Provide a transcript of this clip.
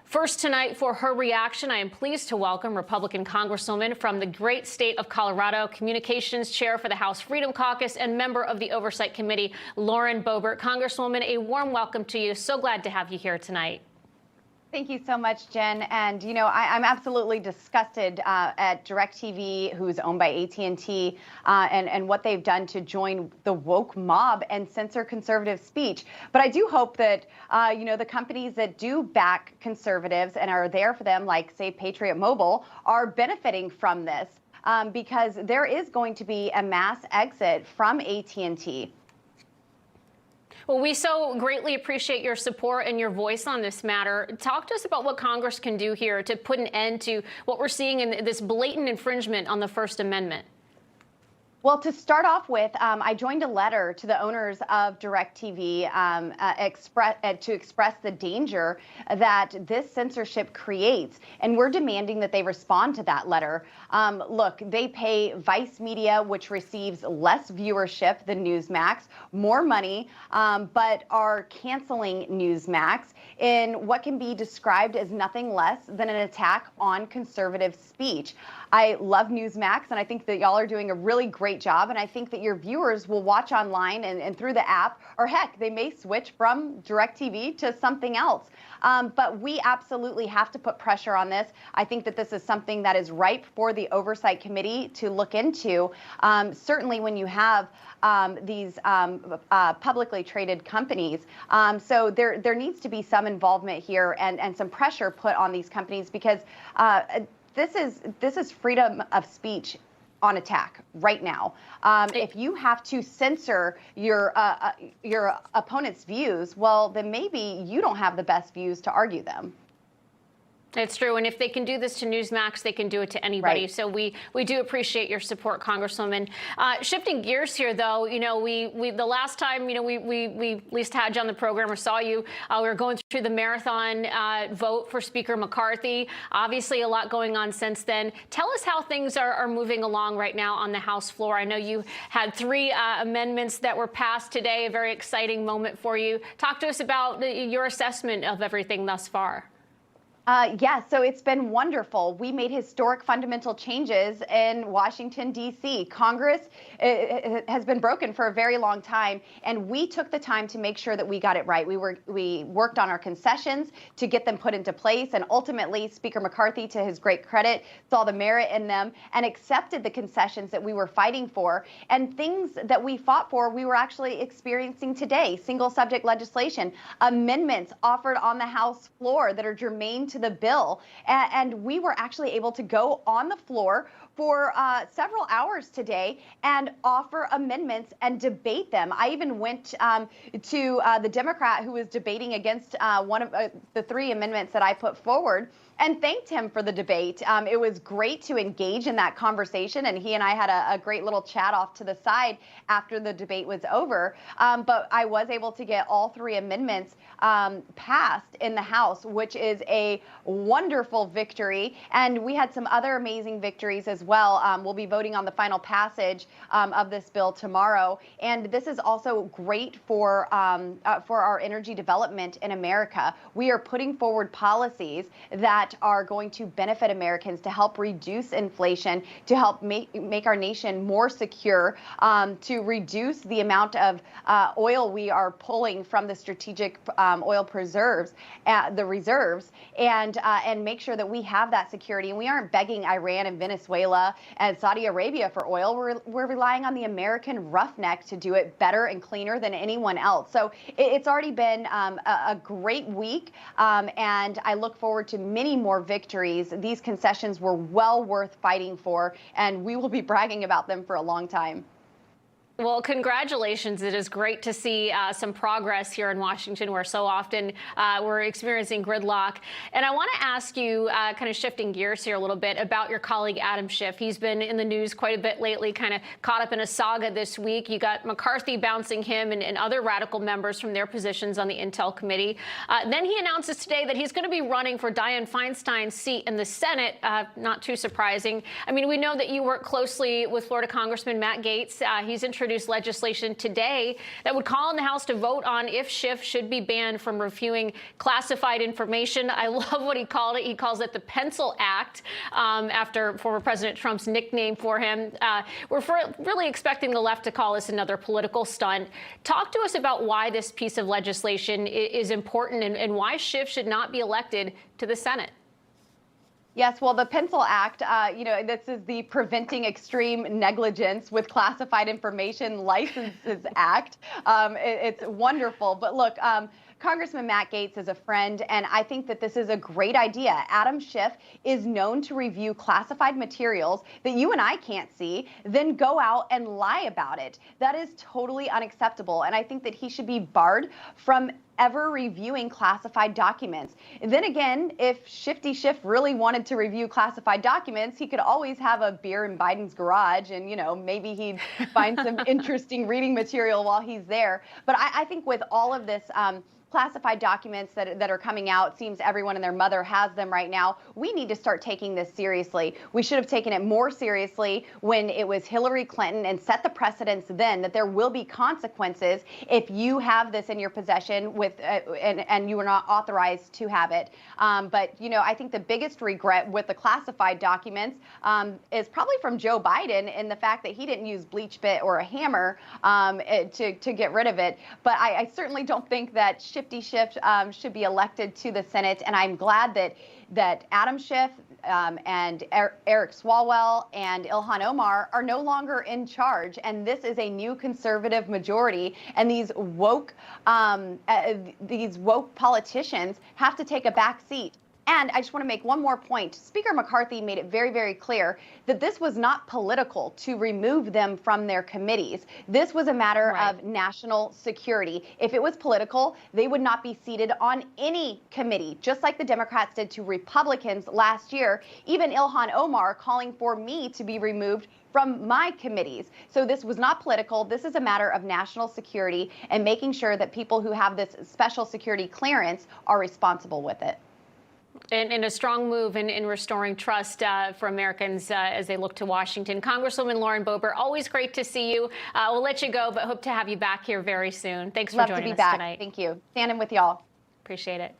First tonight for her reaction, I am pleased to welcome Republican Congresswoman from the great state of Colorado, Communications Chair for the House Freedom Caucus and member of the Oversight Committee, Lauren Boebert. Congresswoman, a warm welcome to you. So glad to have you here tonight. Thank you so much, Jen. And, you know, I'm absolutely disgusted at DirecTV, who's owned by AT&T, and what they've done to join the woke mob and censor conservative speech. But I do hope that, you know, the companies that do back conservatives and are there for them, like, say, Patriot Mobile, are benefiting from this because there is going to be a mass exit from AT&T. Well, we so greatly appreciate your support and your voice on this matter. Talk to us about what Congress can do here to put an end to what we're seeing in this blatant infringement on the First Amendment. Well, to start off with, I joined a letter to the owners of DirecTV to express the danger that this censorship creates, and we're demanding that they respond to that letter. Look, they pay Vice Media, which receives less viewership than Newsmax, more money, but are canceling Newsmax in what can be described as nothing less than an attack on conservative speech. I love Newsmax, and I think that y'all are doing a really great job, and I think that your viewers will watch online and through the app, or heck, they may switch from DirecTV to something else. But we absolutely have to put pressure on this. I think that this is something that is ripe for the Oversight Committee to look into. Certainly when you have these publicly traded companies. So there needs to be some involvement here and some pressure put on these companies because this is freedom of speech on attack right now. If you have to censor your opponent's views, well, then maybe you don't have the best views to argue them. It's true, and if they can do this to Newsmax, they can do it to anybody. Right. So we do appreciate your support, Congresswoman. Shifting gears here, though, you know, the last time, you know, we at least had you on the program or saw you, we were going through the marathon vote for Speaker McCarthy. Obviously, a lot going on since then. Tell us how things are moving along right now on the House floor. I know you had 3 amendments that were passed today, a very exciting moment for you. Talk to us about your assessment of everything thus far. Yeah, so it's been wonderful. We made historic fundamental changes in Washington, D.C. Congress has been broken for a very long time, and we took the time to make sure that we got it right. We worked on our concessions to get them put into place, and ultimately Speaker McCarthy, to his great credit, saw the merit in them and accepted the concessions that we were fighting for. And things that we fought for, we were actually experiencing today. Single subject legislation, amendments offered on the House floor that are germane to the bill, and we were actually able to go on the floor for several hours today and offer amendments and debate them. I even went to the Democrat who was debating against one of the 3 amendments that I put forward and thanked him for the debate. It was great to engage in that conversation, and he and I had a great little chat off to the side after the debate was over. But I was able to get all 3 amendments passed in the House, which is a wonderful victory. And we had some other amazing victories as well. We'll be voting on the final passage of this bill tomorrow. And this is also great for our energy development in America. We are putting forward policies that are going to benefit Americans to help reduce inflation, to help make our nation more secure, to reduce the amount of oil we are pulling from the strategic oil reserves, and make sure that we have that security. And we aren't begging Iran and Venezuela and Saudi Arabia for oil. We're relying on the American roughneck to do it better and cleaner than anyone else. So it's already been a great week, and I look forward to many more victories. These concessions were well worth fighting for, and we will be bragging about them for a long time. Well, congratulations. It is great to see some progress here in Washington, where so often we're experiencing gridlock. And I want to ask you, kind of shifting gears here a little bit, about your colleague, Adam Schiff. He's been in the news quite a bit lately, kind of caught up in a saga this week. You got McCarthy bouncing him and other radical members from their positions on the Intel Committee. Then he announces today that he's going to be running for Dianne Feinstein's seat in the Senate. Not too surprising. I mean, we know that you work closely with Florida Congressman Matt Gaetz. He's introduced introduced legislation today that would call on the House to vote on if Schiff should be banned from reviewing classified information. I love what he called it. He calls it the Pencil Act, after former President Trump's nickname for him. We're really expecting the left to call this another political stunt. Talk to us about why this piece of legislation is important and why Schiff should not be elected to the Senate. Yes, well, the Pencil Act, this is the Preventing Extreme Negligence with Classified Information Licenses Act. It's wonderful. But look, Congressman Matt Gaetz is a friend, and I think that this is a great idea. Adam Schiff is known to review classified materials that you and I can't see, then go out and lie about it. That is totally unacceptable, and I think that he should be barred from ever reviewing classified documents. And then again, if Shifty Schiff really wanted to review classified documents, he could always have a beer in Biden's garage and, maybe he'd find some interesting reading material while he's there. But I think with all of this, classified documents that are coming out, seems everyone and their mother has them right now. We need to start taking this seriously. We should have taken it more seriously when it was Hillary Clinton and set the precedence then that there will be consequences if you have this in your possession and you are not authorized to have it. But I think the biggest regret with the classified documents is probably from Joe Biden in the fact that he didn't use bleach bit or a hammer to get rid of it. But I certainly don't think that Shifty Schiff should be elected to the Senate, and I'm glad that Adam Schiff and Eric Swalwell and Ilhan Omar are no longer in charge, and this is a new conservative majority, and these woke politicians have to take a back seat. And I just want to make one more point. Speaker McCarthy made it very, very clear that this was not political to remove them from their committees. This was a matter of national security. If it was political, they would not be seated on any committee, just like the Democrats did to Republicans last year. Even Ilhan Omar calling for me to be removed from my committees. So this was not political. This is a matter of national security and making sure that people who have this special security clearance are responsible with it. And a strong move in restoring trust for Americans as they look to Washington. Congresswoman Lauren Boebert, always great to see you. We'll let you go, but hope to have you back here very soon. Thanks for joining us tonight. Thank you. Standing with y'all. Appreciate it.